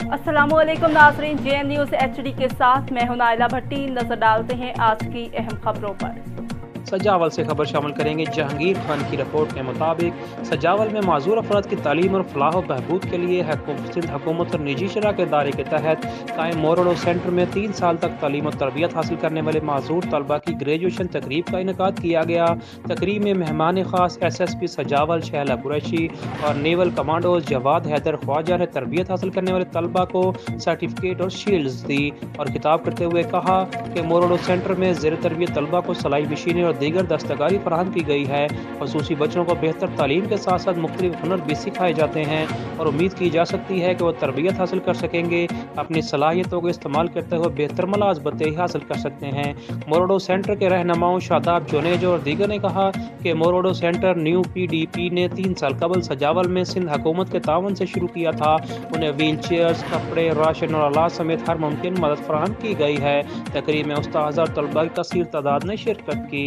अस्सलामुअलैकुम नाज़रीन, JN news HD के साथ मैं हूं नाइला भट्टी। नजर डालते हैं आज की अहम खबरों पर। सजावल से खबर शामिल करेंगे। जहांगीर खान की रिपोर्ट के मुताबिक सजावल में माजूर अफराद की तालीम और फलाह बहबूद के लिए सिंध हुकूमत और निजी शराके इदारे के तहत कायम मोरडो सेंटर में 3 साल तक तालीम और तरबियत हासिल करने वाले माजूर तलबा की ग्रेजुएशन तकरीब का इनेकाद किया गया। तकरीब में मेहमान खास SSP सजावल शहला कुरैशी और नेवल कमांडोज जवाद हैदर ख्वाजा ने तरबियत हासिल करने वाले तलबा को सर्टिफिकेट और शील्ड्स दी और खिताब करते हुए कहा कि मोरडो सेंटर में ज़ेर तरबियत तलबा को सिलाई मशीनें और दीगर दस्तकारी फराहम की गई है। खसूसी बच्चों को बेहतर तालीम के साथ साथ मुख्तलिफ हुनर भी सिखाए जाते हैं और उम्मीद की जा सकती है कि वो तरबियत हासिल कर सकेंगे, अपनी सलाहियतों को इस्तेमाल करते हुए बेहतर मुलाज़बतें हासिल कर सकते हैं। मोरडो सेंटर के रहनुमाओं शादाब जोनेजो और दीगर ने कहा कि मोरडो सेंटर न्यू PDP ने 3 साल कबल सजावल में सिंध हुकूमत के तावन से शुरू किया था। उन्हें व्हील चेयर्स, कपड़े, राशन और अलाज समेत हर मुमकिन मदद फराहम की गई है। तकरीब में उस्ताद और तलबा की कसीर तादाद ने शिरकत की।